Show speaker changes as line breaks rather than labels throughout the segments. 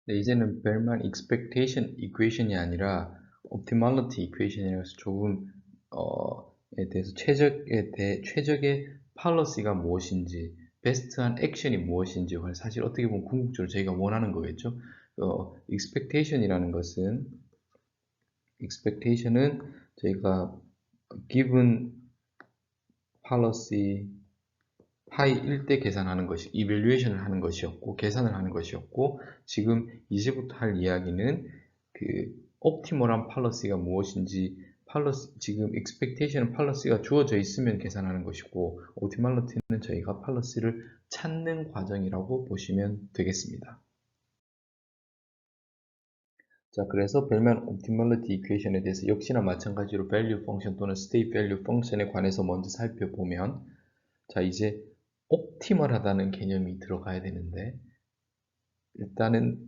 네, 이제는 벨만 expectation equation이 아니라 optimality equation이라서 조금 에 대해서 최적의 policy가 무엇인지, 베스트한 액션이 무엇인지 사실 어떻게 보면 궁극적으로 저희가 원하는 거겠죠. expectation은 저희가 given policy 파이일 때 계산하는 것이 evaluation을 하는 것이었고 계산을 하는 것이었고, 지금 이제부터 할 이야기는 그 optimal한 policy가 무엇인지, 지금 expectation policy가 주어져 있으면 계산하는 것이고, optimality는 저희가 policy를 찾는 과정이라고 보시면 되겠습니다. 자, 그래서 벨만 optimality equation에 대해서 역시나 마찬가지로 value function 또는 state value function에 관해서 먼저 살펴보면, 자, 이제 옵티멀하다는 개념이 들어가야 되는데, 일단은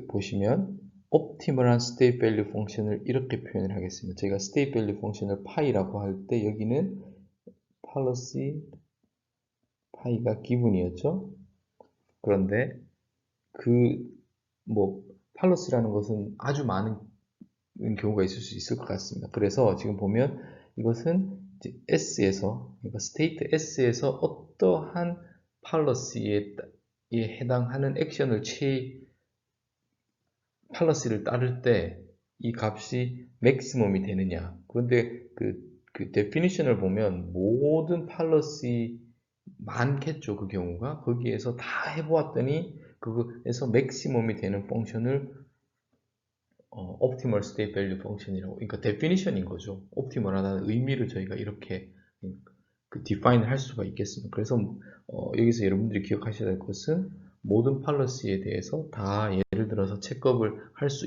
보시면 옵티멀한 state value function을 이렇게 표현을 하겠습니다. 제가 state value function을 파이라고 할 때 여기는 policy 파이가 기분이었죠. 그런데 policy라는 것은 아주 많은 경우가 있을 수 있을 것 같습니다. 그래서 지금 보면 이것은 S에서, 그러니까 state S에서 어떠한 policy에 해당하는 액션을 policy를 따를 때 이 값이 maximum이 되느냐. 그런데 그 definition을 보면 모든 policy 많겠죠. 그 경우가. 거기에서 다 해보았더니 그거에서 maximum이 되는 펑션을 optimal state value function이라고, 그러니까 definition인 거죠. optimal하다는 의미를 저희가 이렇게 define 할 수가 있겠습니다. 그래서 여기서 여러분들이 기억하셔야 될 것은 모든 policy에 대해서 다 예를 들어서 체크업을 할 수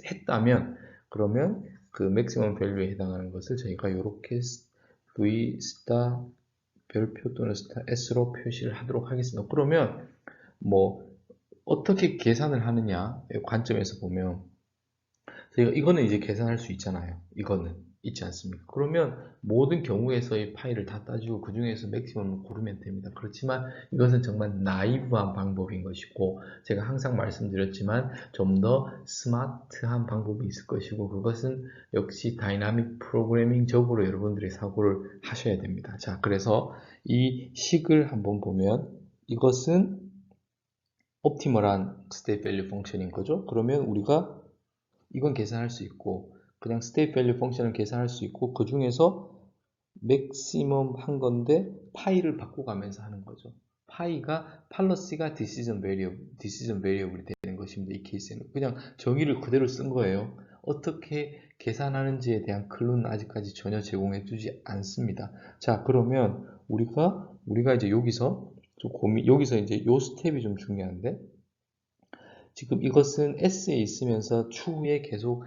했다면, 그러면 그 maximum value에 해당하는 것을 저희가 이렇게 V 스타 별표 또는 스타 S로 표시를 하도록 하겠습니다. 그러면 어떻게 계산을 하느냐 관점에서 보면, 저희가 이거는 이제 계산할 수 있잖아요. 이거는 있지 않습니까? 그러면 모든 경우에서의 파일을 다 따지고 그 중에서 맥시멈을 고르면 됩니다. 그렇지만 이것은 정말 나이브한 방법인 것이고, 제가 항상 말씀드렸지만 좀 더 스마트한 방법이 있을 것이고, 그것은 역시 다이나믹 프로그래밍적으로 여러분들이 사고를 하셔야 됩니다. 자, 그래서 이 식을 한번 보면 이것은 옵티멀한 스테이트 밸류 펑션인 거죠. 그러면 우리가 이건 계산할 수 있고, 그냥 state value 펑션을 계산할 수 있고, 그 중에서 maximum 한 건데 파이를 바꿔가면서 하는 거죠. 파이가 policy가 decision variable이 되는 것입니다. 이 케이스에는 그냥 정의를 그대로 쓴 거예요. 어떻게 계산하는지에 대한 클루는 아직까지 전혀 제공해 주지 않습니다. 자, 그러면 우리가 이제 여기서 여기서 이제 요 스텝이 좀 중요한데, 지금 이것은 S에 있으면서 추후에 계속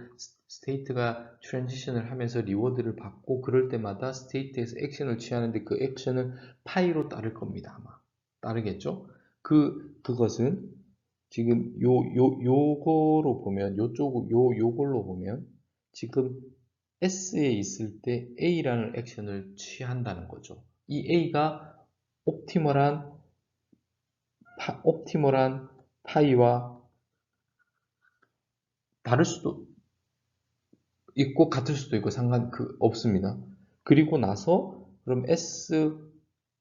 스테이트가 트랜지션을 하면서 리워드를 받고, 그럴 때마다 스테이트에서 액션을 취하는데 그 액션은 파이로 따를 겁니다. 아마 따르겠죠? 그것은 지금 요거로 보면, 요걸로 보면 지금 S에 있을 때 A라는 액션을 취한다는 거죠. 이 A가 옵티멀한 파이와 다를 수도 있고 같을 수도 있고 없습니다. 그리고 나서 그럼 S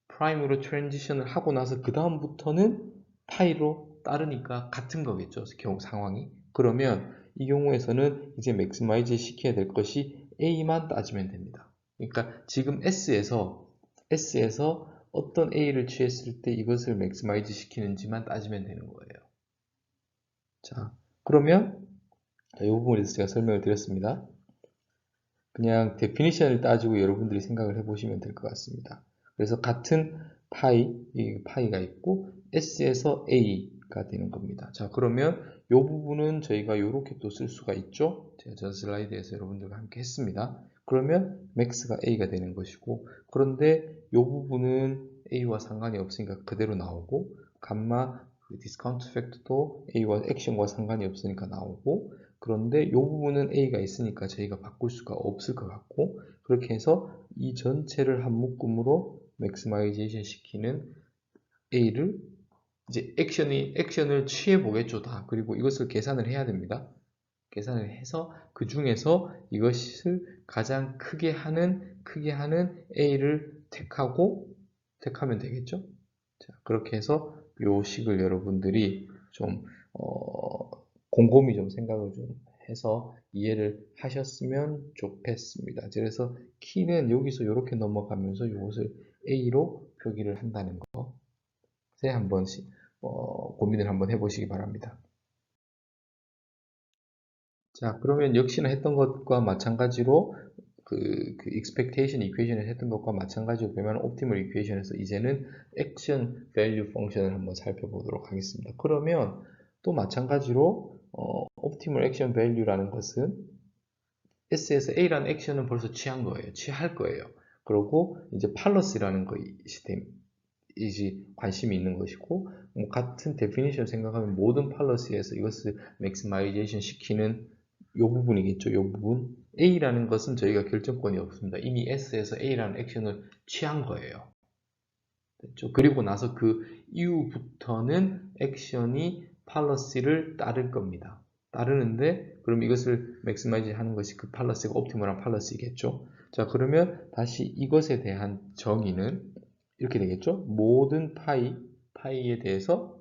프라임으로 트랜지션을 하고 나서 그 다음부터는 파이로 따르니까 같은 거겠죠. 상황이. 그러면 이 경우에서는 이제 맥시마이즈 시켜야 될 것이 A만 따지면 됩니다. 그러니까 지금 S에서 어떤 A를 취했을 때 이것을 맥시마이즈 시키는지만 따지면 되는 거예요. 자, 그러면 이 부분에서 제가 설명을 드렸습니다. 그냥 데피니션을 따지고 여러분들이 생각을 해보시면 될 것 같습니다. 그래서 같은 파이가 있고 S에서 A가 되는 겁니다. 자, 그러면 이 부분은 저희가 이렇게 또 쓸 수가 있죠. 제가 전 슬라이드에서 여러분들과 함께 했습니다. 그러면 max가 A가 되는 것이고, 그런데 이 부분은 A와 상관이 없으니까 그대로 나오고, 감마 디스카운트 팩터도 A와 액션과 상관이 없으니까 나오고, 그런데 이 부분은 A가 있으니까 저희가 바꿀 수가 없을 것 같고, 그렇게 해서 이 전체를 한 묶음으로 맥시마이제이션 시키는 A를 이제 액션을 취해 보겠죠, 다. 그리고 이것을 계산을 해야 됩니다. 계산을 해서 그 중에서 이것을 가장 크게 하는 A를 택하면 되겠죠. 자, 그렇게 해서 요 식을 여러분들이 좀 곰곰이 좀 생각을 좀 해서 이해를 하셨으면 좋겠습니다. 그래서 키는 여기서 이렇게 넘어가면서 이것을 A로 표기를 한다는 것에 한번씩 고민을 한번 해보시기 바랍니다. 자, 그러면 역시나 했던 것과 마찬가지로 그 expectation equation을 했던 것과 마찬가지로 보면 optimal equation에서 이제는 action value function을 한번 살펴보도록 하겠습니다. 그러면 또 마찬가지로 optimal action value라는 것은 S에서 A라는 액션은 벌써 취할 거예요. 그리고 이제 팔러스라는 거 시스템 이지 관심이 있는 것이고 같은 데피니션 생각하면 모든 팔러시에서 이것을 맥시마이제이션 시키는 이 부분이겠죠. 이 부분 A라는 것은 저희가 결정권이 없습니다. 이미 S에서 A라는 액션을 취한 거예요. 됐죠? 그리고 나서 그 이후부터는 액션이 팔러시를 따를 겁니다. 따르는데 그럼 이것을 맥시마이즈 하는 것이 그 팔러시가 옵티멀한 팔러시겠죠. 자, 그러면 다시 이것에 대한 정의는 이렇게 되겠죠. 모든 파이에 대해서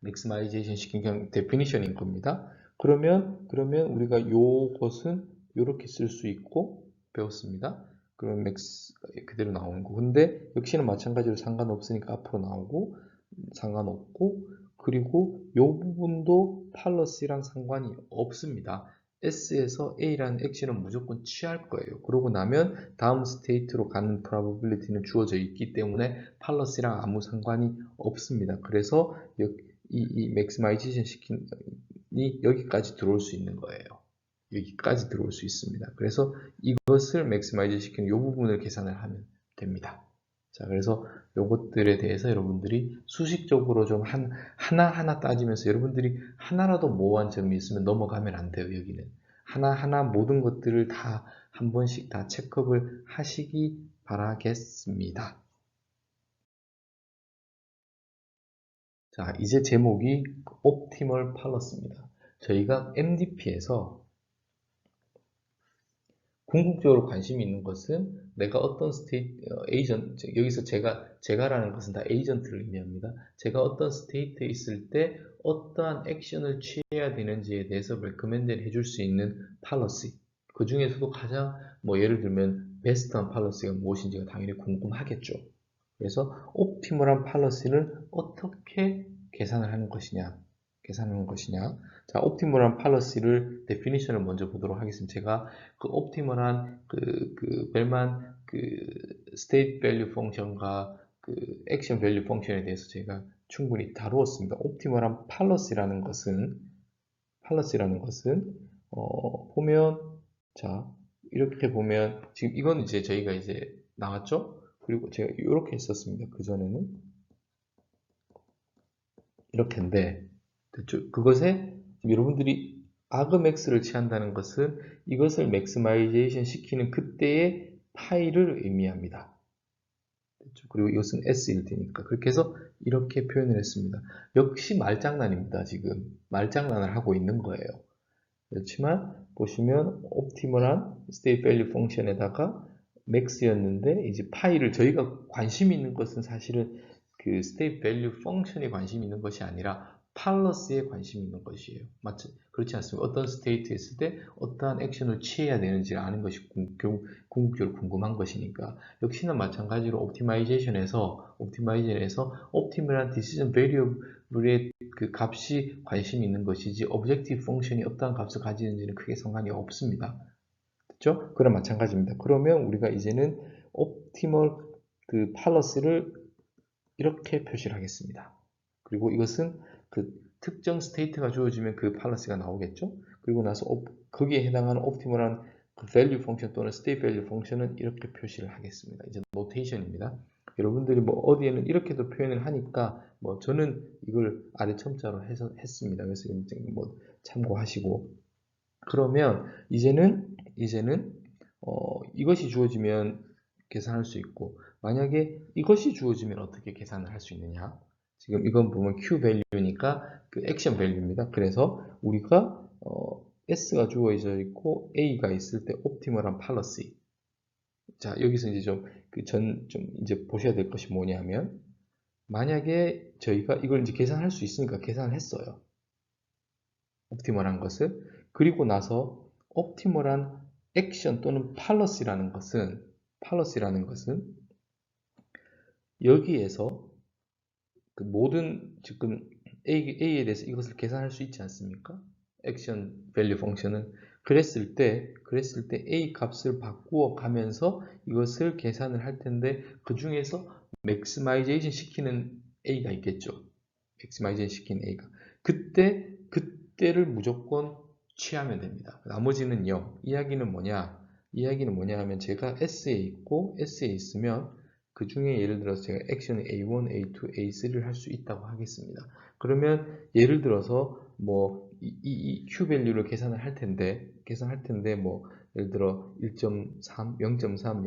맥시마이제이션 시킨 그냥 데피니션인 겁니다. 그러면 우리가 요것은 이렇게 쓸 수 있고 배웠습니다. 그러면 맥스 그대로 나오는 거. 근데 역시나 마찬가지로 상관없으니까 앞으로 나오고 상관없고 그리고 요 부분도 팔러스랑 상관이 없습니다. S에서 A라는 액션은 무조건 취할 거예요. 그러고 나면 다음 스테이트로 가는 probability는 주어져 있기 때문에 팔러스랑 아무 상관이 없습니다. 그래서 이 맥시마이제이션 시킨이 여기까지 들어올 수 있는 거예요. 여기까지 들어올 수 있습니다. 그래서 이것을 맥시마이즈 시키는 이 부분을 계산을 하면 됩니다. 자, 그래서 이것들에 대해서 여러분들이 수식적으로 좀 하나하나 따지면서 여러분들이 하나라도 모호한 점이 있으면 넘어가면 안 돼요, 여기는. 하나하나 모든 것들을 다 한 번씩 다 체크업을 하시기 바라겠습니다. 자, 이제 제목이 Optimal Palace입니다. 저희가 MDP에서 궁극적으로 관심이 있는 것은 내가 어떤 에이전트, 여기서 제가라는 것은 다 에이전트를 의미합니다. 제가 어떤 스테이트에 있을 때 어떠한 액션을 취해야 되는지에 대해서 레커멘드를 해줄 수 있는 팔러시. 그 중에서도 가장 예를 들면 베스트한 팔러시가 무엇인지가 당연히 궁금하겠죠. 그래서 옵티멀한 팔러시를 어떻게 계산을 하는 것이냐. 자, 옵티멀한 팔러시를 데피니션을 먼저 보도록 하겠습니다. 제가 그 옵티멀한 벨만 스테이트 밸류 펑션과 액션 밸류 펑션에 대해서 제가 충분히 다루었습니다. 옵티멀한 팔러시라는 것은 보면 자, 이렇게 보면 지금 이건 이제 저희가 이제 나왔죠? 그리고 제가 이렇게 했었습니다. 그전에는 이렇게인데 됐죠? 그것에 여러분들이 아그맥스를 취한다는 것은 이것을 맥스마이제이션 시키는 그때의 파이를 의미합니다. 됐죠? 그리고 이것은 S일 테니까 그렇게 해서 이렇게 표현을 했습니다. 역시 말장난입니다. 지금 말장난을 하고 있는 거예요. 그렇지만 보시면 옵티멀한 스테이트 밸류 펑션에다가 맥스였는데 이제 파이를 저희가 관심 있는 것은 사실은 그 스테이트 밸류 펑션에 관심 있는 것이 아니라 팔러스에 관심 있는 것이에요. 맞죠? 그렇지 않습니까? 어떤 스테이트에 있을 때 어떠한 액션을 취해야 되는지를 아는 것이 궁극적으로 궁금한 것이니까 역시나 마찬가지로 옵티마이제이션에서 옵티멀한 디시전 베리어블의 그 값이 관심 있는 것이지 objective 펑션이 어떠한 값을 가지는지는 크게 상관이 없습니다. 그렇죠? 그런 마찬가지입니다. 그러면 우리가 이제는 optimal 그 팔러스를 이렇게 표시를 하겠습니다. 그리고 이것은 그 특정 스테이트가 주어지면 그 팔러스가 나오겠죠? 그리고 나서 거기에 해당하는 옵티멀한 그 value 펑션 또는 state value 펑션은 이렇게 표시를 하겠습니다. 이제 노테이션입니다. 여러분들이 어디에는 이렇게도 표현을 하니까 저는 이걸 아래 첨자로 해서 했습니다. 그래서 참고하시고 그러면 이제는 이것이 주어지면 계산할 수 있고 만약에 이것이 주어지면 어떻게 계산을 할 수 있느냐? 지금 이건 보면 Q 밸류니까 그 액션 밸류입니다. 그래서 우리가 S가 주어져 있고 A가 있을 때 옵티멀한 팔러시. 자, 여기서 이제 좀 이제 보셔야 될 것이 뭐냐면, 만약에 저희가 이걸 이제 계산할 수 있으니까 계산을 했어요. 옵티멀한 것을. 그리고 나서 옵티멀한 액션 또는 팔러시라는 것은 여기에서 그 모든 지금 A에 대해서 이것을 계산할 수 있지 않습니까? 액션 밸류 펑션은 그랬을 때 A 값을 바꾸어 가면서 이것을 계산을 할 텐데, 그 중에서 맥시마이제이션 시키는 A가 있겠죠. 맥시마이제이션 시키는 A가 그때를 무조건 취하면 됩니다. 나머지는요. 이야기는 뭐냐 하면, 제가 S에 있고 S에 있으면 그 중에 예를 들어서 제가 액션 A1, A2, A3를 할 수 있다고 하겠습니다. 그러면 예를 들어서 뭐 이 Q 밸류를 계산을 할 텐데 뭐 예를 들어 1.3, 0.3,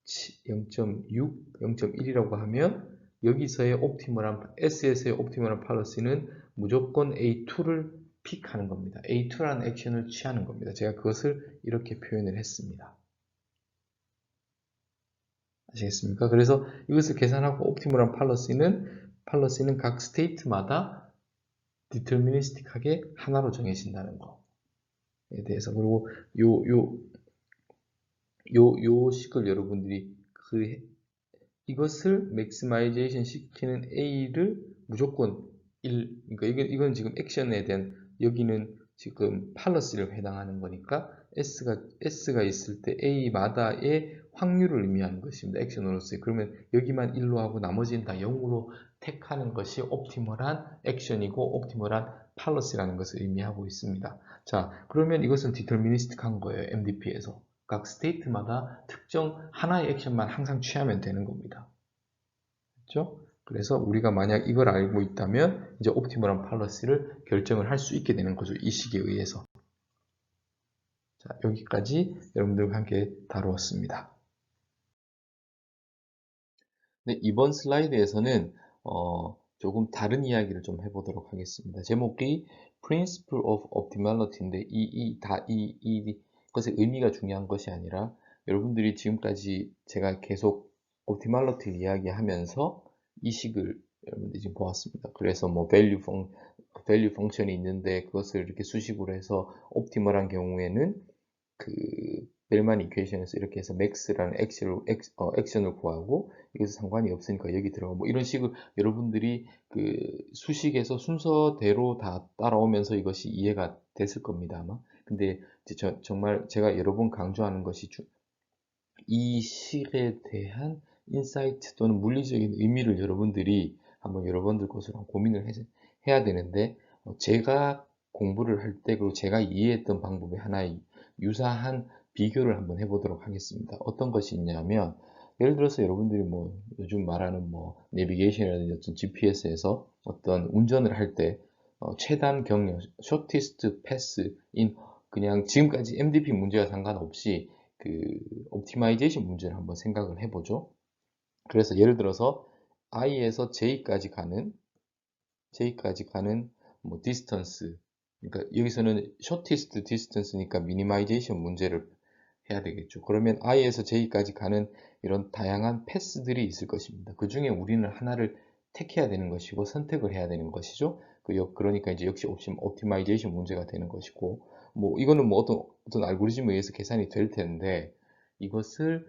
0.6, 0.1이라고 하면, 여기서의 옵티멀한 S에서의 옵티멀한 팔러시는 무조건 A2를 픽하는 겁니다. A2라는 액션을 취하는 겁니다. 제가 그것을 이렇게 표현을 했습니다. 아시겠습니까? 그래서 이것을 계산하고 옵티멀한 팔러시는 각 스테이트마다 디터미니스틱하게 하나로 정해진다는 거에 대해서. 그리고 요 식을 여러분들이 이것을 맥시마이제이션 시키는 A를 무조건 1, 그러니까 이건 지금 액션에 대한, 여기는 지금 팔러시를 해당하는 거니까 S가 있을 때 A마다의 확률을 의미하는 것입니다. 액션으로서의. 그러면 여기만 1로 하고 나머지는 다 0으로 택하는 것이 옵티멀한 액션이고 옵티멀한 팔러시라는 것을 의미하고 있습니다. 자, 그러면 이것은 디터미니스틱한 거예요. MDP에서. 각 스테이트마다 특정 하나의 액션만 항상 취하면 되는 겁니다. 그렇죠? 그래서 우리가 만약 이걸 알고 있다면 이제 옵티멀한 팔러시를 결정을 할 수 있게 되는 거죠. 이 식에 의해서. 자, 여기까지 여러분들과 함께 다루었습니다. 네, 이번 슬라이드에서는 조금 다른 이야기를 좀 해보도록 하겠습니다. 제목이 Principle of Optimality인데 이것의 의미가 중요한 것이 아니라, 여러분들이 지금까지 제가 계속 Optimality 이야기하면서 이 식을 여러분들이 지금 보았습니다. 그래서 뭐 value 펑션이 있는데 그것을 이렇게 수식으로 해서 옵티멀한 경우에는 그 벨만 이퀘이션에서 이렇게 해서 max라는 액션을 구하고, 이것은 상관이 없으니까 여기 들어가, 뭐 이런 식으로 여러분들이 그 수식에서 순서대로 다 따라오면서 이것이 이해가 됐을 겁니다, 아마. 근데 이제 정말 제가 여러 번 강조하는 것이 이 식에 대한 인사이트 또는 물리적인 의미를 여러분들이 한번 여러분들 것으로 고민을 해야 되는데, 제가 공부를 할 때, 그리고 제가 이해했던 방법의 하나의 유사한 비교를 한번 해보도록 하겠습니다. 어떤 것이 있냐면, 예를 들어서 여러분들이 뭐 요즘 말하는 뭐 내비게이션이라든지 어떤 GPS에서 어떤 운전을 할 때 최단 경력, shortest pass in, 그냥 지금까지 MDP 문제와 상관없이 그 옵티마이제이션 문제를 한번 생각을 해보죠. 그래서 예를 들어서 I에서 J까지 가는 뭐 디스턴스, 그러니까 여기서는 shortest distance니까 미니마이제이션 문제를 해야 되겠죠. 그러면 I에서 J까지 가는 이런 다양한 패스들이 있을 것입니다. 그 중에 우리는 하나를 택해야 되는 것이고 선택을 해야 되는 것이죠. 그러니까 이제 역시 옵티마이제이션 문제가 되는 것이고, 뭐 이거는 뭐 어떤 알고리즘에 의해서 계산이 될 텐데, 이것을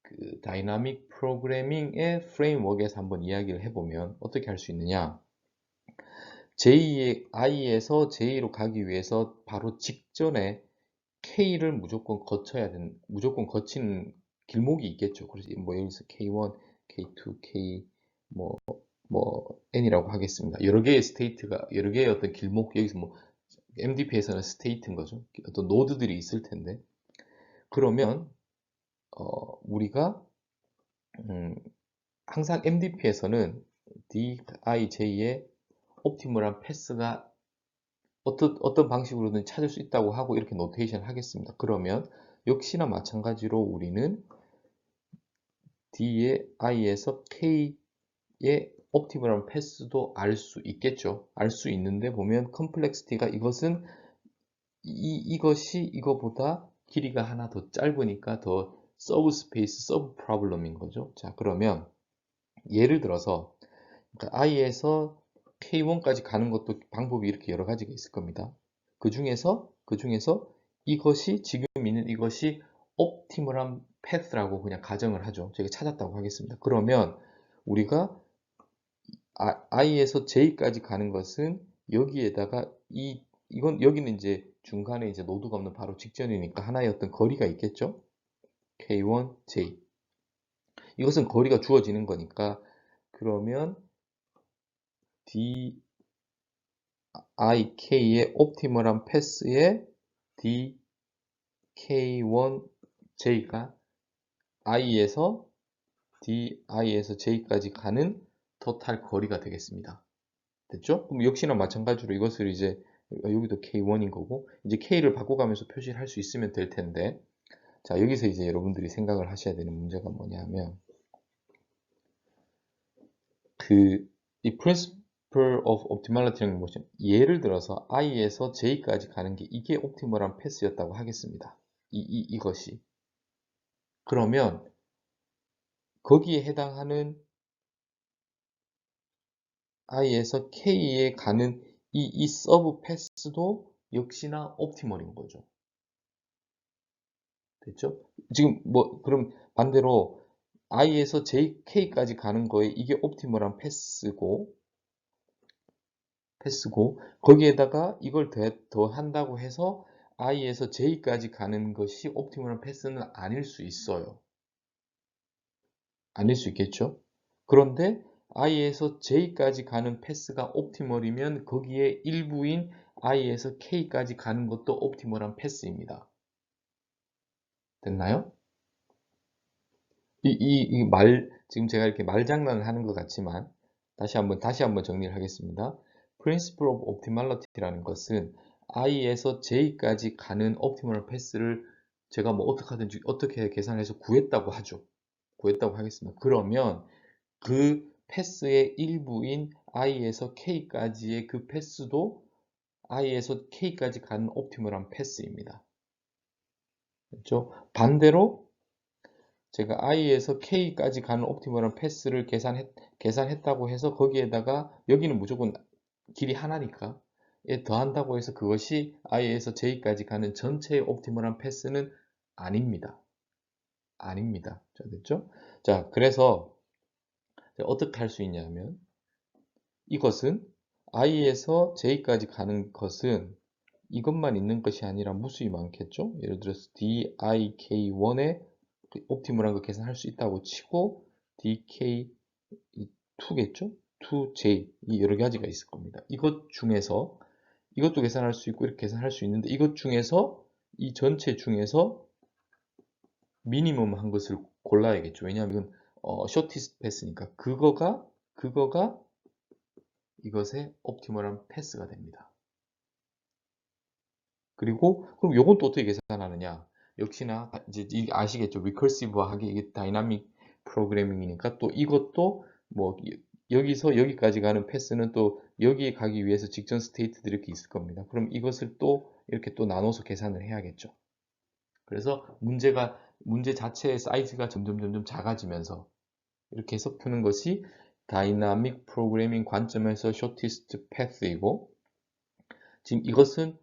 그 다이나믹 프로그래밍의 프레임워크에서 한번 이야기를 해보면 어떻게 할 수 있느냐. I에서 J로 가기 위해서 바로 직전에 K를 무조건 거치는 길목이 있겠죠. 그래서 뭐 여기서 K1, K2, K 뭐 N이라고 하겠습니다. 여러 개의 어떤 길목, 여기서 뭐 MDP에서는 스테이트인 거죠. 어떤 노드들이 있을 텐데, 그러면 우리가 항상 MDP에서는 DIJ의 옵티멀한 패스가 어떤 방식으로든 찾을 수 있다고 하고 이렇게 노테이션 하겠습니다. 그러면 역시나 마찬가지로 우리는 D의 I에서 K의 옵티멀한 패스도 알 수 있겠죠. 알 수 있는데 보면 컴플렉시티가 이것은 이것이 이거보다 길이가 하나 더 짧으니까 더 서브 스페이스, 서브 프로블럼인 거죠. 자, 그러면 예를 들어서 그러니까 i에서 k1까지 가는 것도 방법이 이렇게 여러 가지가 있을 겁니다. 그 중에서 이것이 지금 있는 이것이 옵티멀한 패스라고 그냥 가정을 하죠. 제가 찾았다고 하겠습니다. 그러면 우리가 i에서 j까지 가는 것은 여기에다가 이건 여기는 이제 중간에 이제 노드가 없는 바로 직전이니까 하나의 어떤 거리가 있겠죠. k1, j. 이것은 거리가 주어지는 거니까 그러면 DIK의 옵티멀한 패스의 DK1J가 I에서 DI에서 J까지 가는 토탈 거리가 되겠습니다. 됐죠? 그럼 역시나 마찬가지로 이것을 이제 여기도 K1인 거고 이제 K를 바꿔가면서 표시를 할 수 있으면 될 텐데 자 여기서 이제 여러분들이 생각을 하셔야 되는 문제가 뭐냐면 이 principle of optimality라는 것이 예를 들어서 i에서 j까지 가는 게 이게 옵티멀한 패스였다고 하겠습니다. 이것이 그러면 거기에 해당하는 i에서 k에 가는 이 서브 패스도 역시나 옵티멀인 거죠. 됐죠? 지금 뭐 그럼 반대로 i에서 jk까지 가는 거에 이게 옵티멀한 패스고 거기에다가 이걸 더 한다고 해서 i에서 j까지 가는 것이 옵티멀한 패스는 아닐 수 있어요. 아닐 수 있겠죠? 그런데 i에서 j까지 가는 패스가 옵티멀이면 거기에 일부인 i에서 k까지 가는 것도 옵티멀한 패스입니다. 됐나요? 지금 제가 이렇게 말장난을 하는 것 같지만 다시 한번 정리를 하겠습니다. Principle of Optimality라는 것은 i에서 j까지 가는 옵티멀 패스를 제가 뭐 어떻게 계산해서 구했다고 하죠. 구했다고 하겠습니다. 그러면 그 패스의 일부인 i에서 k까지의 그 패스도 i에서 k까지 가는 옵티멀한 패스입니다. 그렇죠? 반대로 제가 i에서 k까지 가는 옵티멀한 패스를 계산했다고 해서 거기에다가 여기는 무조건 길이 하나니까 더한다고 해서 그것이 i에서 j까지 가는 전체의 옵티멀한 패스는 아닙니다. 아닙니다. 자, 됐죠? 자, 그래서 어떻게 할 수 있냐면 이것은 i에서 j까지 가는 것은 이것만 있는 것이 아니라 무수히 많겠죠? 예를 들어서 DIK1의 옵티멀한 거 계산할 수 있다고 치고 DK2겠죠? 2J 이 여러 가지가 있을 겁니다. 이것 중에서 이것도 계산할 수 있고 이렇게 계산할 수 있는데 이것 중에서 이 전체 중에서 미니멈 한 것을 골라야겠죠. 왜냐하면 이건 쇼티스트 패스니까 그거가 이것의 옵티멀한 패스가 됩니다. 그리고 그럼 요건 또 어떻게 계산하느냐? 역시나 이제 아시겠죠? 리커시브하게 이게 다이나믹 프로그래밍이니까 또 이것도 뭐 여기서 여기까지 가는 패스는 또 여기에 가기 위해서 직전 스테이트들이 이렇게 있을 겁니다. 그럼 이것을 또 이렇게 또 나눠서 계산을 해야겠죠. 그래서 문제 자체의 사이즈가 점점 작아지면서 이렇게 해서 푸는 것이 다이나믹 프로그래밍 관점에서 쇼티스트 패스이고 지금 이것은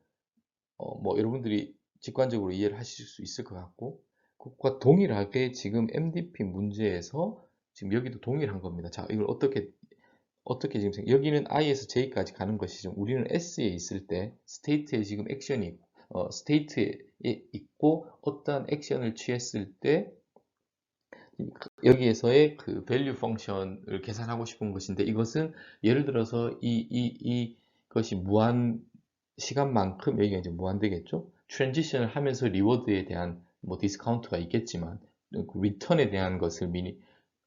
뭐 여러분들이 직관적으로 이해를 하실 수 있을 것 같고 그것과 동일하게 지금 MDP 문제에서 지금 여기도 동일한 겁니다. 자, 이걸 어떻게 지금 여기는 I에서 J까지 가는 것이죠. 우리는 S에 있을 때 스테이트에 지금 액션이 스테이트에 있고 어떠한 액션을 취했을 때 여기에서의 그 value 펑션을 계산하고 싶은 것인데 이것은 예를 들어서 이것이 무한 시간만큼 여기가 이제 무한되겠죠. 트랜지션을 하면서 리워드에 대한 뭐 디스카운트가 있겠지만 리턴에 대한 것을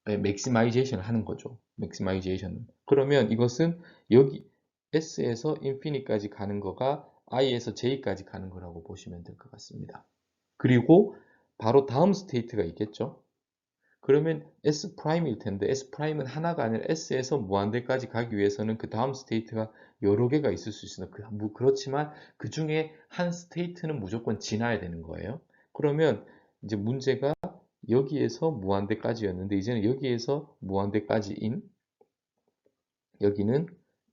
맥시마이제이션을 하는 거죠. 맥시마이제이션. 그러면 이것은 여기 S에서 인피니까지 가는 거가 I에서 J까지 가는 거라고 보시면 될 것 같습니다. 그리고 바로 다음 스테이트가 있겠죠. 그러면 S 프라임일 텐데 S 프라임은 하나가 아니라 S에서 무한대까지 가기 위해서는 그 다음 스테이트가 여러 개가 있을 수 있어요. 그렇지만 그 중에 한 스테이트는 무조건 지나야 되는 거예요. 그러면 이제 문제가 여기에서 무한대까지였는데 이제는 여기에서 무한대까지인 여기는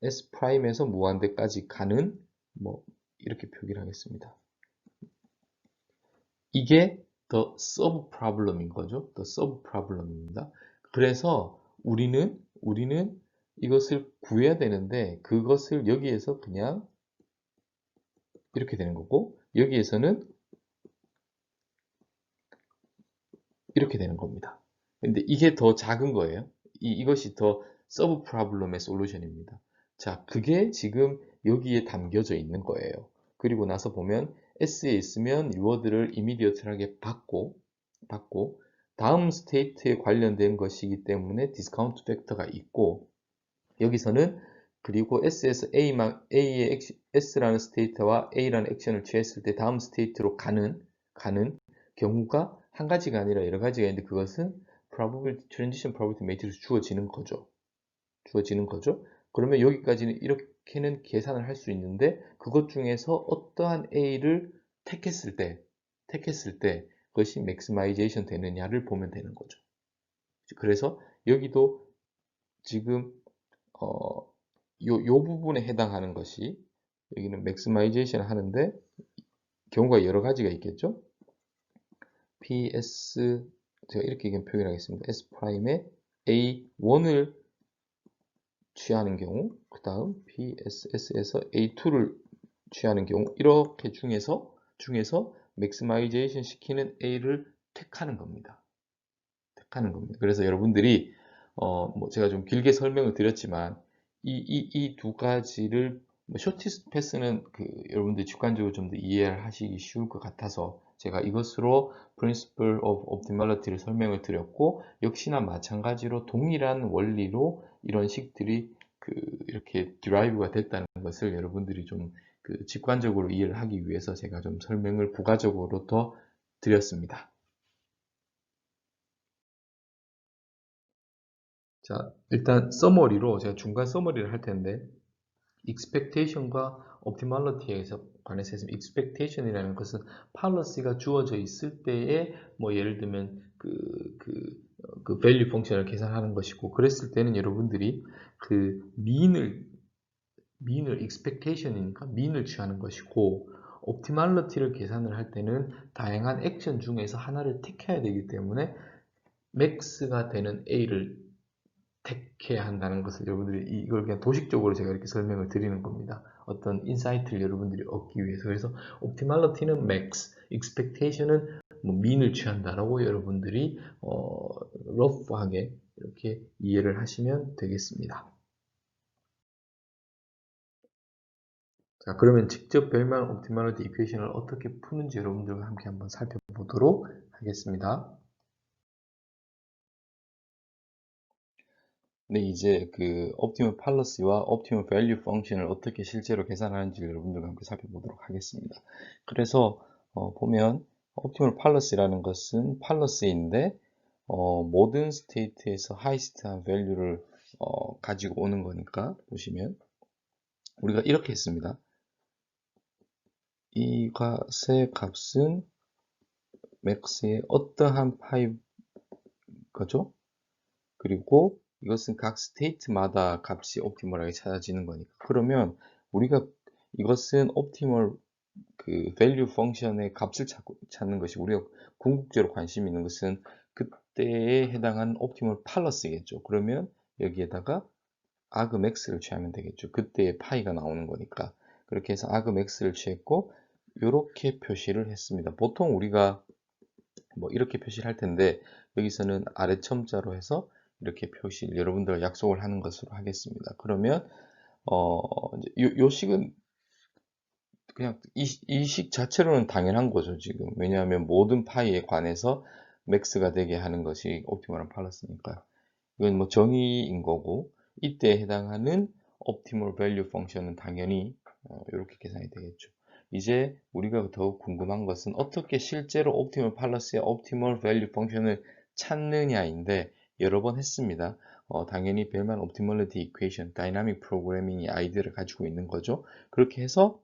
S 프라임에서 무한대까지 가는 뭐 이렇게 표기를 하겠습니다. 이게 the sub problem인 거죠. the sub problem입니다. 그래서 우리는 이것을 구해야 되는데 그것을 여기에서 그냥 이렇게 되는 거고 여기에서는 이렇게 되는 겁니다. 근데 이게 더 작은 거예요. 이것이 더 서브 프로블럼의 솔루션입니다. 자, 그게 지금 여기에 담겨져 있는 거예요. 그리고 나서 보면 S에 있으면 리워드를 이미디어트하게 받고 다음 스테이트에 관련된 것이기 때문에 디스카운트 팩터가 있고 여기서는 그리고 S에서 A의 S라는 스테이트와 A라는 액션을 취했을 때 다음 스테이트로 가는 경우가 한 가지가 아니라 여러 가지가 있는데 그것은 probability, transition probability matrix 주어지는 거죠. 그러면 여기까지는 이렇게는 계산을 할 수 있는데 그것 중에서 어떠한 A를 택했을 때 그것이 maximization 되느냐를 보면 되는 거죠. 그래서 여기도 지금 요 부분에 해당하는 것이 여기는 maximization 하는데 경우가 여러 가지가 있겠죠. PS 제가 이렇게 표현하겠습니다. S 프라임에 A1을 취하는 경우, 그 다음 PSS에서 A2를 취하는 경우 이렇게 중에서 maximization 시키는 A를 택하는 겁니다. 그래서 여러분들이 뭐 제가 좀 길게 설명을 드렸지만 이 두 가지를 쇼티스트 패스는 여러분들이 직관적으로 좀 더 이해를 하시기 쉬울 것 같아서 제가 이것으로 Principle of Optimality를 설명을 드렸고 역시나 마찬가지로 동일한 원리로 이런 식들이 이렇게 derive가 됐다는 것을 여러분들이 좀 직관적으로 이해를 하기 위해서 제가 좀 설명을 부가적으로 더 드렸습니다. 자, 일단 서머리로 제가 중간 서머리를 할 텐데 expectation과 optimality에 관해서 했습니다. expectation이라는 것은 policy가 주어져 있을 때에 뭐 예를 들면 그 value 펑션을 계산하는 것이고 그랬을 때는 여러분들이 그 mean을 expectation이니까 mean을 취하는 것이고 optimality를 계산을 할 때는 다양한 액션 중에서 하나를 택해야 되기 때문에 max가 되는 A를 택해야 한다는 것을 여러분들이 이걸 그냥 도식적으로 제가 이렇게 설명을 드리는 겁니다. 어떤 인사이트를 여러분들이 얻기 위해서. 그래서 optimality는 max, expectation은 뭐 mean을 취한다라고 여러분들이 rough하게 이렇게 이해를 하시면 되겠습니다. 자, 그러면 직접 벨만 optimality equation을 어떻게 푸는지 여러분들과 함께 한번 살펴보도록 하겠습니다. 네, 이제 그 optimal fallacy와 optimal value function을 어떻게 실제로 계산하는지 여러분들과 함께 살펴보도록 하겠습니다. 그래서 보면 optimal fallacy라는 것은 fallacy인데 모든 스테이트에서 highest한 value를 가지고 오는 거니까 보시면 우리가 이렇게 했습니다. 이것의 값은 max의 어떠한 파이 거죠? 그리고 이것은 각 스테이트마다 값이 옵티멀하게 찾아지는 거니까. 그러면 우리가 이것은 옵티멀 value 펑션의 값을 찾는 것이 우리가 궁극적으로 관심 있는 것은 그때에 해당하는 옵티멀 팔러스겠죠. 그러면 여기에다가 argmax를 취하면 되겠죠. 그때의 파이가 나오는 거니까. 그렇게 해서 argmax를 취했고 이렇게 표시를 했습니다. 보통 우리가 뭐 이렇게 표시를 할 텐데 여기서는 아래 첨자로 해서 이렇게 표시 여러분들 약속을 하는 것으로 하겠습니다. 그러면 요 식은 그냥 이 식 자체로는 당연한 거죠 지금. 왜냐하면 모든 파이에 관해서 맥스가 되게 하는 것이 옵티멀한 팔러스니까. 이건 뭐 정의인 거고 이때에 해당하는 옵티멀 밸류 펑션은 당연히 이렇게 계산이 되겠죠. 이제 우리가 더욱 궁금한 것은 어떻게 실제로 옵티멀 팔러스의 옵티멀 밸류 펑션을 찾느냐인데 여러 번 했습니다. 당연히 벨만 옵티멀리티 이퀘이션, 다이나믹 프로그래밍이 아이디어를 가지고 있는 거죠. 그렇게 해서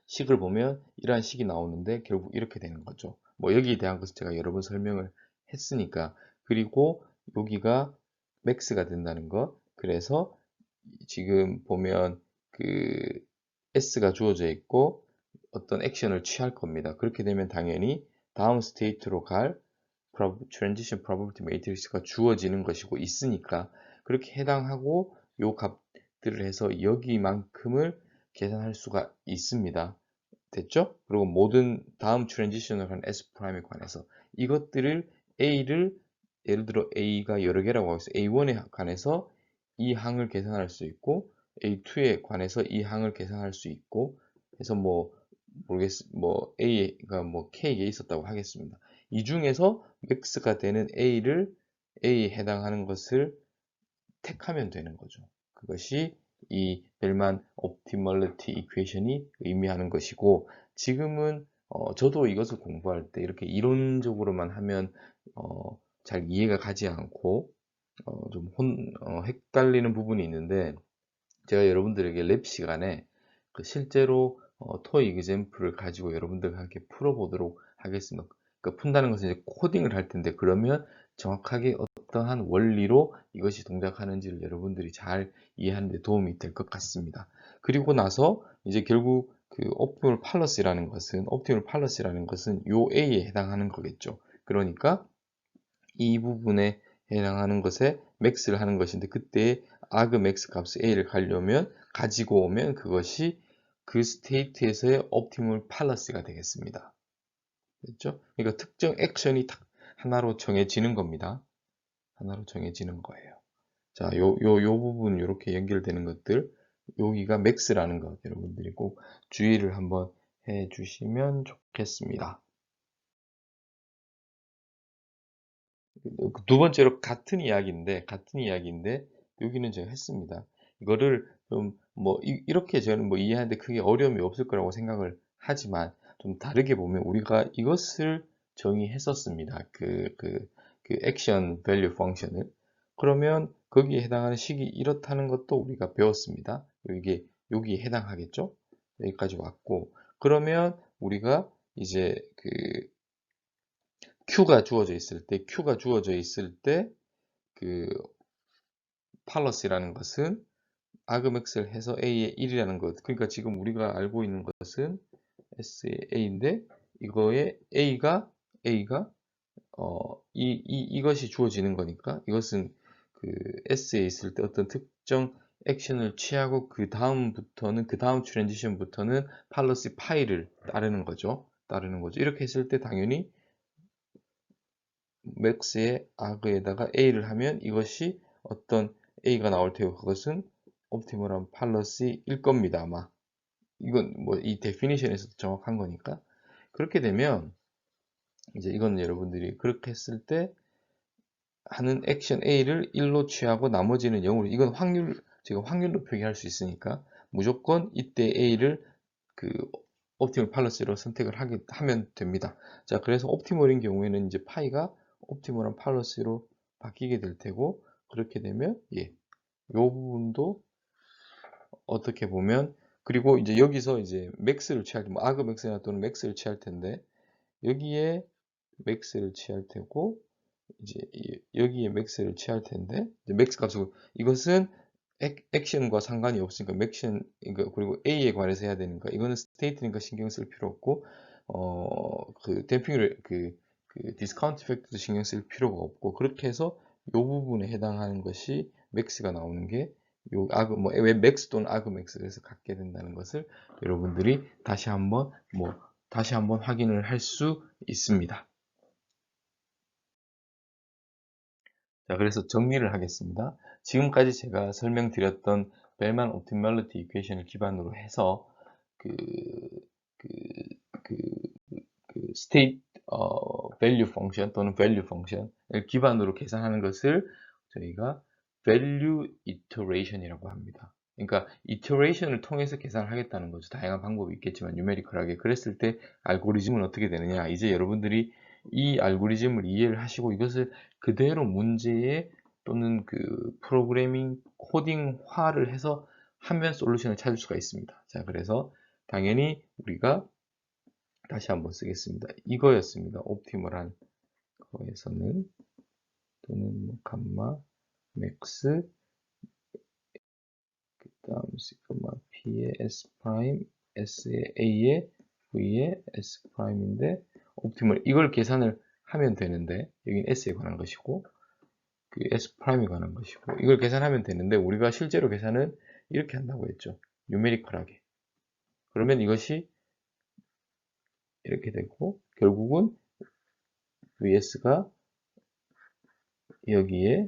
식을 보면 이러한 식이 나오는데 결국 이렇게 되는 거죠. 뭐 여기에 대한 것을 제가 여러 번 설명을 했으니까. 그리고 여기가 max가 된다는 것. 그래서 지금 보면 그 s가 주어져 있고 어떤 액션을 취할 겁니다. 그렇게 되면 당연히 다음 스테이트로 갈 transition probability matrix가 주어지는 것이고 있으니까 그렇게 해당하고 요 값들을 해서 여기만큼을 계산할 수가 있습니다. 됐죠? 그리고 모든 다음 트랜지션을 한 S'에 관해서 이것들을 A를 예를 들어 A가 여러 개라고 하고 있어요. A1에 관해서 이 항을 계산할 수 있고 A2에 관해서 이 항을 계산할 수 있고 해서 뭐 뭐 A가 뭐 K에 있었다고 하겠습니다. 이 중에서 max가 되는 A에 해당하는 것을 택하면 되는 거죠. 그것이 이 벨만 옵티멀리티 이퀘이션이 의미하는 것이고 지금은 저도 이것을 공부할 때 이렇게 이론적으로만 하면 잘 이해가 가지 않고 좀 헷갈리는 부분이 있는데 제가 여러분들에게 랩 시간에 그 실제로 토익 이그젬플을 가지고 여러분들과 함께 풀어보도록 하겠습니다. 그러니까 푼다는 것은 이제 코딩을 할 텐데 그러면 정확하게 어떠한 원리로 이것이 동작하는지를 여러분들이 잘 이해하는 데 도움이 될 것 같습니다. 그리고 나서 이제 결국 그 옵티멀 팔러스라는 것은 요 A에 해당하는 거겠죠. 그러니까 이 부분에 해당하는 것에 max를 하는 것인데 그때 argmax 값을 A를 가지고 오면 그것이 그 스테이트에서의 옵티멀 팔러스가 되겠습니다. 됐죠? 그러니까 특정 액션이 하나로 정해지는 겁니다. 하나로 정해지는 거예요. 자, 요 부분 이렇게 연결되는 것들 여기가 max라는 것 여러분들이 꼭 주의를 한번 해 주시면 좋겠습니다. 두 번째로 같은 이야기인데 여기는 제가 했습니다. 이거를 좀 뭐 이렇게 저는 뭐 이해하는데 크게 어려움이 없을 거라고 생각을 하지만 좀 다르게 보면 우리가 이것을 정의했었습니다. 그 액션 밸류 펑션을 그러면 거기에 해당하는 식이 이렇다는 것도 우리가 배웠습니다. 이게 여기에 해당하겠죠? 여기까지 왔고 그러면 우리가 이제 그 Q가 주어져 있을 때 그 팔러스라는 것은 argmax를 해서 A의 1이라는 것. 그러니까 지금 우리가 알고 있는 것은 S의 A인데 이거의 A가 이것이 주어지는 거니까 이것은 그 S에 있을 때 어떤 특정 액션을 취하고 그 다음 트랜지션부터는 팔러스 파이를 따르는 거죠. 이렇게 했을 때 당연히 max의 arg에다가 a를 하면 이것이 어떤 a가 나올 테고 그것은 옵티멀한 팔러스일 겁니다. 아마 이건 뭐 이 데피니션에서도 정확한 거니까 그렇게 되면 이제 이건 여러분들이 그렇게 했을 때 하는 액션 A를 1로 취하고 나머지는 0으로 이건 제가 확률로 표기할 수 있으니까 무조건 이때 A를 그 옵티멀 팔러스로 선택을 하면 됩니다. 자, 그래서 옵티멀인 경우에는 이제 파이가 옵티멀한 팔러스로 바뀌게 될 테고 그렇게 되면 이 부분도 어떻게 보면 그리고 이제 여기서 이제 맥스를 취할 때, 뭐 아그 맥스나 또는 맥스를 취할 텐데 여기에 맥스를 취할 테고 이제 여기에 맥스를 취할 텐데 맥스 값이고 이것은 액션과 상관이 없으니까 맥션 그리고 A에 관해서 해야 되니까 이거는 스테이트니까 신경 쓸 필요 없고 그 댐핑을 그 디스카운트 이펙트도 신경 쓸 필요가 없고 그렇게 해서 이 부분에 해당하는 것이 맥스가 나오는 게 요 아그 왜 맥스 또는 아그 맥스에서 갖게 된다는 것을 여러분들이 다시 한번 확인을 할 수 있습니다. 자, 그래서 정리를 하겠습니다. 지금까지 제가 설명드렸던 벨만 옵티멀리티 이퀘이션을 기반으로 해서 그, 그, 그, 스테이트 밸류 펑션 또는 밸류 펑션을 기반으로 계산하는 것을 저희가 value iteration이라고 합니다. 그러니까 iteration을 통해서 계산을 하겠다는 거죠. 다양한 방법이 있겠지만 뉴메리컬하게 그랬을 때 알고리즘은 어떻게 되느냐. 이제 여러분들이 이 알고리즘을 이해를 하시고 이것을 그대로 문제에 또는 그 프로그래밍 코딩화를 해서 하면 솔루션을 찾을 수가 있습니다. 자, 그래서 당연히 우리가 다시 한번 쓰겠습니다. 이거였습니다. 옵티멀한 거에서는 또는 뭐 감마 맥스 그다음 시그마 p의 s 프라임 s의 a의 v의 s 프라임인데 옵티멀 이걸 계산을 하면 되는데 여기는 s에 관한 것이고 그 s 프라임에 관한 것이고 이걸 계산하면 되는데 우리가 실제로 계산은 이렇게 한다고 했죠. 뉴메리컬하게. 그러면 이것이 이렇게 되고 결국은 vs가 여기에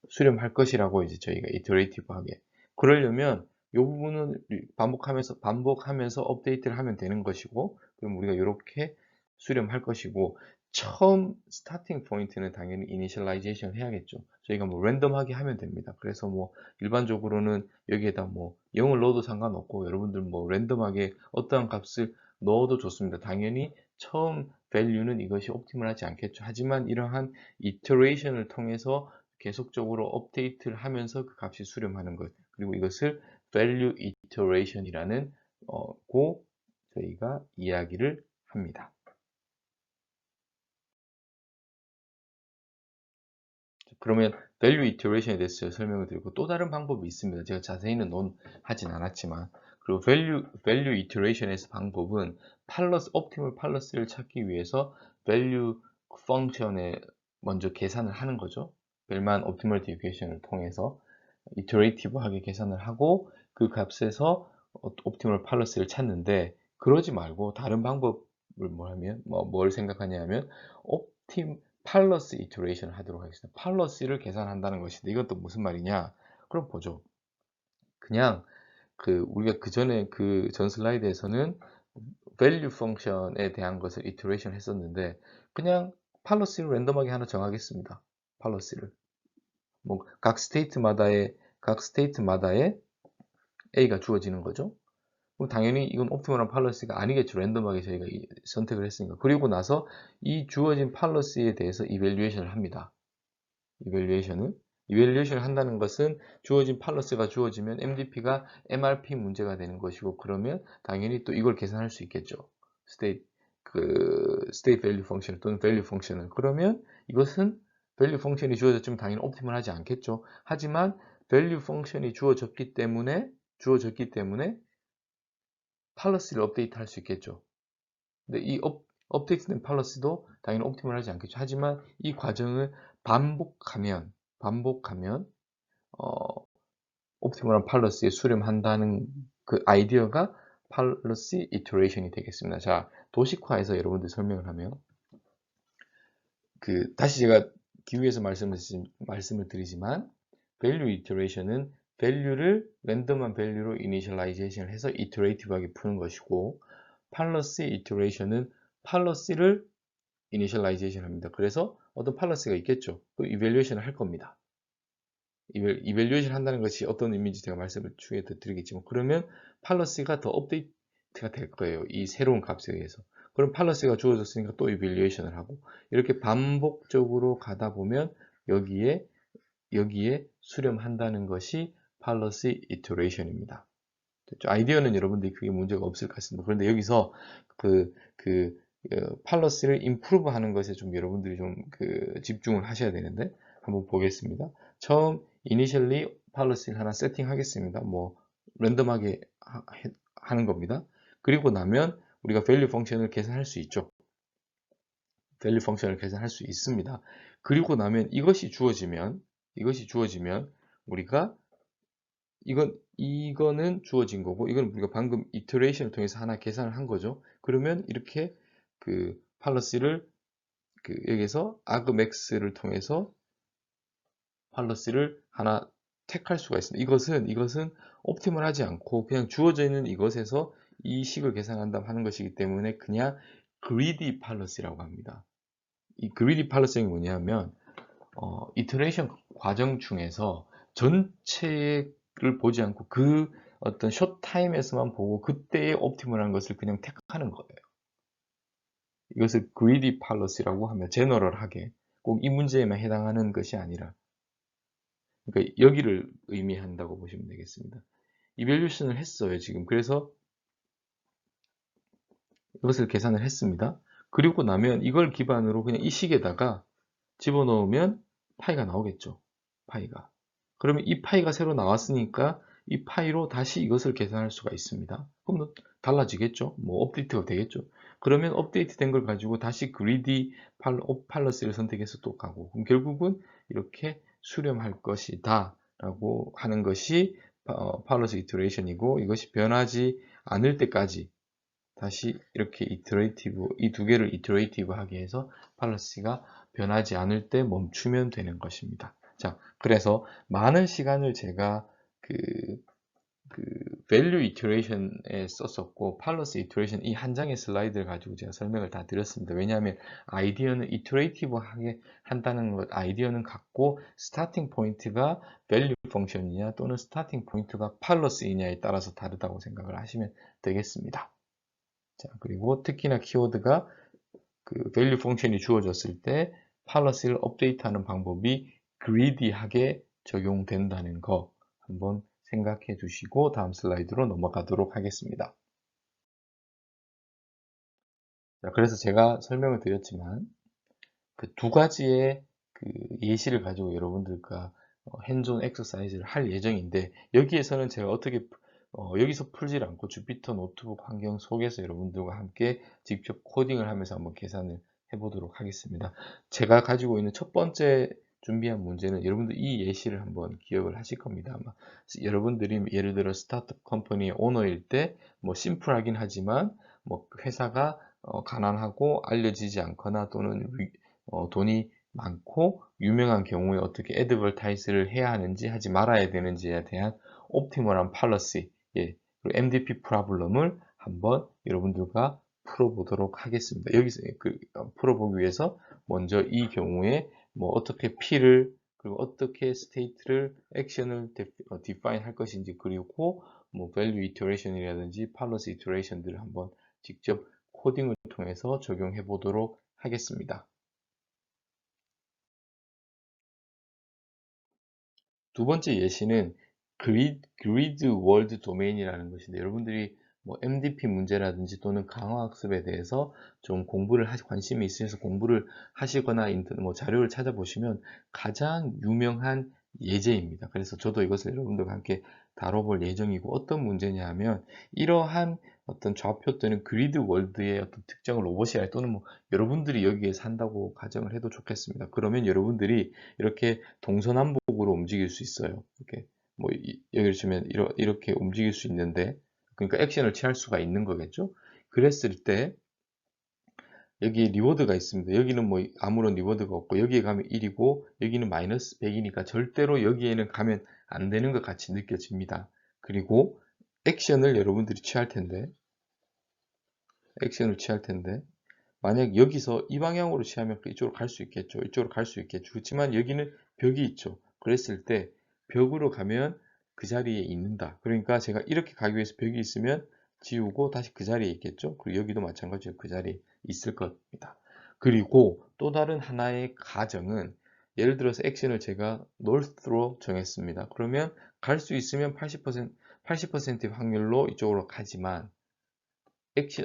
수렴할 것이라고 이제 저희가 이터레이티브하게 그러려면 이 부분은 반복하면서 업데이트를 하면 되는 것이고 그럼 우리가 이렇게 수렴할 것이고 처음 스타팅 포인트는 당연히 이니셜라이제이션 해야겠죠. 저희가 뭐 랜덤하게 하면 됩니다. 그래서 뭐 일반적으로는 여기에다 뭐 0을 넣어도 상관없고 여러분들 뭐 랜덤하게 어떠한 값을 넣어도 좋습니다. 당연히 처음 밸류는 이것이 옵티멀하지 않겠죠. 하지만 이러한 이터레이션을 통해서 계속적으로 업데이트를 하면서 그 값이 수렴하는 것. 그리고 이것을 value iteration이라는 고 저희가 이야기를 합니다. 그러면 value iteration에 대해서 설명을 드리고 또 다른 방법이 있습니다. 제가 자세히는 논하진 않았지만 그리고 value iteration에서 방법은 optimal fallacy를 찾기 위해서 value function에 먼저 계산을 하는 거죠. 벨만 optimal deviation을 통해서 이터레이티브하게 계산을 하고 그 값에서 옵티멀 팔러스를 찾는데 그러지 말고 다른 방법을 뭘 생각하냐 면 팔러스 이터레이션을 하도록 하겠습니다. 팔러스를 계산한다는 것인데 이것도 무슨 말이냐? 그럼 보죠. 그냥 우리가 그 전에 그 전 슬라이드에서는 value 펑션에 대한 것을 이터레이션 했었는데 그냥 팔러스를 랜덤하게 하나 정하겠습니다. 팔러스를 뭐 각 스테이트마다의 A가 주어지는 거죠. 그럼 당연히 이건 옵티멀한 팔러시가 아니겠죠. 랜덤하게 저희가 선택을 했으니까. 그리고 나서 이 주어진 팔러시에 대해서 이밸류에이션을 합니다. 이밸류에이션을 한다는 것은 주어진 팔러스가 주어지면 MDP가 MRP 문제가 되는 것이고 그러면 당연히 또 이걸 계산할 수 있겠죠. 스테이트 밸류 펑션 또는 밸류 펑션을 그러면 이것은 밸류 펑션이 주어졌지만 당연히 옵티멀하지 않겠죠. 하지만 밸류 펑션이 주어졌기 때문에 팔러스를 업데이트 할 수 있겠죠. 근데 이 업데이트된 팔러스도 당연히 옵티멀하지 않겠죠. 하지만 이 과정을 반복하면 옵티멀한 팔러스에 수렴한다는 그 아이디어가 팔러시 이터레이션이 되겠습니다. 자, 도식화해서 여러분들 설명을 하면 다시 제가 기후에서 말씀을 드리지만 value iteration은 value를 랜덤한 value로 initialization을 해서 iterative-하게 푸는 것이고 fallacy iteration은 fallacy를 initialization 합니다. 그래서 어떤 fallacy가 있겠죠. 그 evaluation을 할 겁니다. evaluation 한다는 것이 어떤 의미인지 제가 말씀을 추후에 더 드리겠지만 그러면 fallacy가 더 업데이트가 될 거예요. 이 새로운 값에 의해서. 그럼 팔러스가 주어졌으니까 또 이밸류에이션을 하고 이렇게 반복적으로 가다 보면 여기에 수렴한다는 것이 팔러시 이터레이션입니다. 아이디어는 여러분들이 그게 문제가 없을 것 같습니다. 그런데 여기서 팔러시를 임프루브 하는 것에 좀 여러분들이 좀 집중을 하셔야 되는데 한번 보겠습니다. 처음 이니셜리 팔러시를 하나 세팅하겠습니다. 뭐 랜덤하게 하는 겁니다. 그리고 나면 우리가 value 펑션을 계산할 수 있죠. value 펑션을 계산할 수 있습니다. 그리고 나면 이것이 주어지면 우리가 이거는 주어진 거고 이건 우리가 방금 이터레이션을 통해서 하나 계산을 한 거죠. 그러면 이렇게 팔러시를 여기서 argmax를 통해서 팔러시를 하나 택할 수가 있습니다. 이것은 옵티멀하지 않고 그냥 주어져 있는 이것에서 이 식을 계산한다 하는 것이기 때문에 그냥 greedy fallacy라고 합니다. 이 greedy fallacy가 뭐냐면 이터레이션 과정 중에서 전체를 보지 않고 그 어떤 숏 타임에서만 보고 그때의 옵티멀한 것을 그냥 택하는 거예요. 이것을 greedy policy라고 하면 제너럴하게 꼭 이 문제에만 해당하는 것이 아니라, 그러니까 여기를 의미한다고 보시면 되겠습니다. 이밸류에이션을 했어요, 지금. 그래서 이것을 계산을 했습니다. 그리고 나면 이걸 기반으로 그냥 이 식에다가 집어넣으면 파이가 나오겠죠. 파이가. 그러면 이 파이가 새로 나왔으니까 이 파이로 다시 이것을 계산할 수가 있습니다. 그럼 달라지겠죠. 뭐 업데이트가 되겠죠. 그러면 업데이트 된 걸 가지고 다시 greedy policy를 선택해서 또 가고, 그럼 결국은 이렇게 수렴할 것이다 라고 하는 것이 policy iteration이고, 이것이 변하지 않을 때까지 다시 이렇게 이터레이티브, 이 두 개를 이터레이티브 하게 해서 팔러시가 변하지 않을 때 멈추면 되는 것입니다. 자, 그래서 많은 시간을 제가 그 value iteration에 썼었고, 팔러시 iteration 이 한 장의 슬라이드를 가지고 제가 설명을 다 드렸습니다. 왜냐하면 아이디어는 iterative 하게 한다는 것, 아이디어는 같고, 스타팅 포인트가 value 펑션이냐 또는 스타팅 포인트가 팔러시이냐에 따라서 다르다고 생각을 하시면 되겠습니다. 자, 그리고 특히나 키워드가 그 value 펑션이 주어졌을 때 policy를 업데이트하는 방법이 greedy하게 적용된다는 거 한번 생각해 두시고 다음 슬라이드로 넘어가도록 하겠습니다. 자, 그래서 제가 설명을 드렸지만 그 두 가지의 그 예시를 가지고 여러분들과 핸즈온 엑서사이즈를 할 예정인데, 여기에서는 제가 어떻게 여기서 풀질 않고 주피터 노트북 환경 속에서 여러분들과 함께 직접 코딩을 하면서 한번 계산을 해보도록 하겠습니다. 제가 가지고 있는 첫 번째 준비한 문제는 여러분들 이 예시를 한번 기억을 하실 겁니다. 아마 여러분들이 예를 들어 스타트업 컴퍼니의 오너일 때 뭐 심플하긴 하지만 뭐 회사가 가난하고 알려지지 않거나 또는 돈이 많고 유명한 경우에 어떻게 애드버타이즈를 해야 하는지 하지 말아야 되는지에 대한 옵티멀한 팔러시, 예, 그리고 MDP 프로블럼을 한번 여러분들과 풀어보도록 하겠습니다. 여기서 풀어보기 위해서 먼저 이 경우에 뭐 어떻게 P를 그리고 어떻게 스테이트를 액션을 디파인 할 것인지, 그리고 뭐 value iteration이라든지 policy iteration들을 한번 직접 코딩을 통해서 적용해 보도록 하겠습니다. 두 번째 예시는 그리드 월드 도메인이라는 것인데, 여러분들이 뭐 MDP 문제라든지 또는 강화학습에 대해서 좀 관심이 있으셔서 공부를 하시거나 뭐 자료를 찾아보시면 가장 유명한 예제입니다. 그래서 저도 이것을 여러분들과 함께 다뤄볼 예정이고, 어떤 문제냐 하면 이러한 어떤 좌표 또는 그리드 월드의 어떤 특정을 로봇이 또는 뭐 여러분들이 여기에 산다고 가정을 해도 좋겠습니다. 그러면 여러분들이 이렇게 동서남북으로 움직일 수 있어요. 이렇게 뭐 여기를 주면 이렇게 움직일 수 있는데, 그러니까 액션을 취할 수가 있는 거겠죠. 그랬을 때 여기 리워드가 있습니다. 여기는 뭐 아무런 리워드가 없고 여기에 가면 1이고 여기는 마이너스 100이니까 절대로 여기에는 가면 안 되는 것 같이 느껴집니다. 그리고 액션을 여러분들이 취할 텐데 만약 여기서 이 방향으로 취하면 이쪽으로 갈 수 있겠죠. 이쪽으로 갈 수 있겠죠. 그렇지만 여기는 벽이 있죠. 그랬을 때 벽으로 가면 그 자리에 있는다. 그러니까 제가 이렇게 가기 위해서 벽이 있으면 지우고 다시 그 자리에 있겠죠. 그리고 여기도 마찬가지로 그 자리에 있을 겁니다. 그리고 또 다른 하나의 가정은, 예를 들어서 액션을 제가 north로 정했습니다. 그러면 갈 수 있으면 80%의 확률로 이쪽으로 가지만,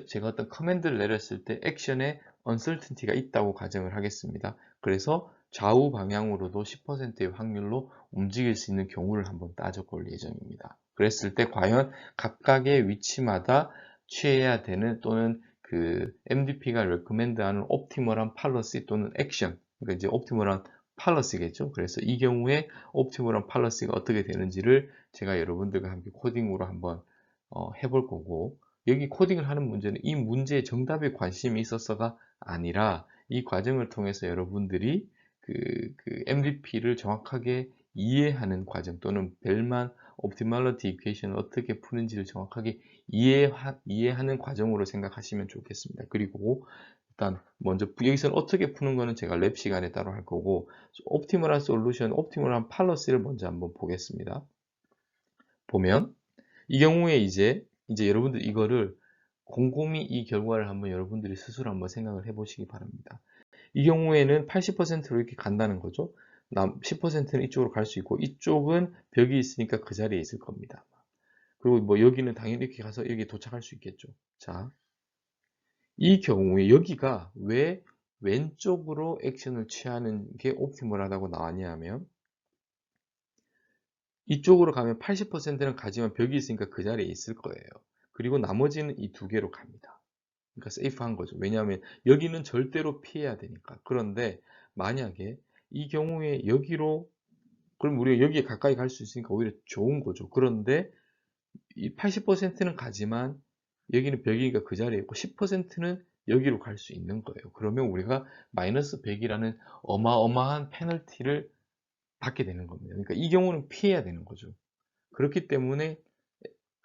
제가 어떤 커맨드를 내렸을 때 액션에 uncertainty가 있다고 가정을 하겠습니다. 그래서 좌우 방향으로도 10%의 확률로 움직일 수 있는 경우를 한번 따져볼 예정입니다. 그랬을 때 과연 각각의 위치마다 취해야 되는 또는 그 MDP가 recommend하는 옵티멀한 팔러시 또는 액션, 그러니까 이제 옵티멀한 팔러시겠죠. 그래서 이 경우에 옵티멀한 팔러시가 어떻게 되는지를 제가 여러분들과 함께 코딩으로 한번 해볼 거고, 여기 코딩을 하는 문제는 이 문제의 정답에 관심이 있어서가 아니라 이 과정을 통해서 여러분들이 그 MVP를 정확하게 이해하는 과정, 또는 벨만 옵티멀리티 이퀘이션을 어떻게 푸는지를 정확하게 이해하는 과정으로 생각하시면 좋겠습니다. 그리고 일단 먼저 여기서는 어떻게 푸는 거는 제가 랩 시간에 따로 할 거고, 옵티멀한 솔루션, 옵티멀한 팔러시를 먼저 한번 보겠습니다. 보면 이 경우에 이제 여러분들 이거를 곰곰이 이 결과를 한번 여러분들이 스스로 한번 생각을 해 보시기 바랍니다. 이 경우에는 80%로 이렇게 간다는 거죠. 10%는 이쪽으로 갈 수 있고 이쪽은 벽이 있으니까 그 자리에 있을 겁니다. 그리고 뭐 여기는 당연히 이렇게 가서 여기에 도착할 수 있겠죠. 자, 이 경우에 여기가 왜 왼쪽으로 액션을 취하는 게 옵티멀하다고 나왔냐 하면 이쪽으로 가면 80%는 가지만 벽이 있으니까 그 자리에 있을 거예요. 그리고 나머지는 이 두 개로 갑니다. 그러니까 세이프한 거죠. 왜냐하면 여기는 절대로 피해야 되니까. 그런데 만약에 이 경우에 여기로 그럼 우리가 여기에 가까이 갈 수 있으니까 오히려 좋은 거죠. 그런데 이 80%는 가지만 여기는 벽이니까 그 자리에 있고 10%는 여기로 갈 수 있는 거예요. 그러면 우리가 마이너스 100이라는 어마어마한 페널티를 받게 되는 겁니다. 그러니까 이 경우는 피해야 되는 거죠. 그렇기 때문에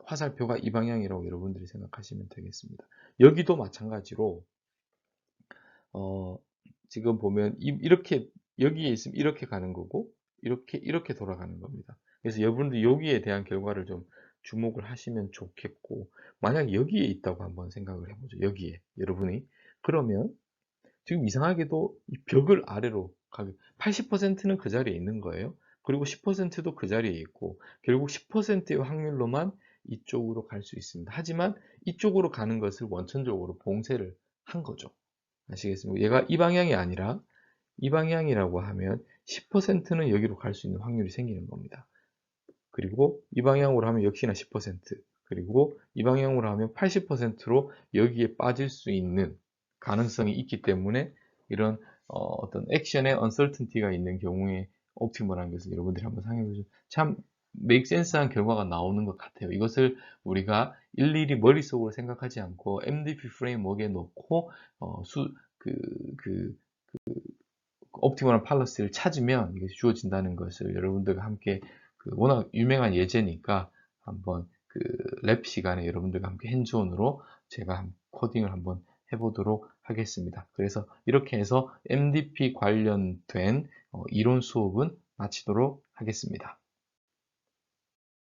화살표가 이 방향이라고 여러분들이 생각하시면 되겠습니다. 여기도 마찬가지로 어, 지금 보면 이렇게 여기에 있으면 이렇게 가는 거고 이렇게 돌아가는 겁니다. 그래서 여러분들 여기에 대한 결과를 좀 주목을 하시면 좋겠고 만약 여기에 있다고 한번 생각을 해보죠. 여기에 여러분이 그러면 지금 이상하게도 이 벽을 아래로 가게 80%는 그 자리에 있는 거예요. 그리고 10%도 그 자리에 있고 결국 10%의 확률로만 이쪽으로 갈 수 있습니다. 하지만 이쪽으로 가는 것을 원천적으로 봉쇄를 한 거죠. 아시겠습니까? 얘가 이 방향이 아니라 이 방향이라고 하면 10%는 여기로 갈 수 있는 확률이 생기는 겁니다. 그리고 이 방향으로 하면 역시나 10%, 그리고 이 방향으로 하면 80%로 여기에 빠질 수 있는 가능성이 있기 때문에 이런 어떤 액션에 uncertainty가 있는 경우에 옵티멀한 것을 여러분들이 한번 생각해 보시면 참 make sense한 결과가 나오는 것 같아요. 이것을 우리가 일일이 머릿속으로 생각하지 않고 MDP 프레임워크에 놓고 그, 그, 옵티멀한 팔러스를 찾으면 이것이 주어진다는 것을 여러분들과 함께 워낙 유명한 예제니까 한번 랩 시간에 여러분들과 함께 핸즈온으로 제가 코딩을 한번 해보도록 하겠습니다. 그래서 이렇게 해서 MDP 관련된 이론 수업은 마치도록 하겠습니다.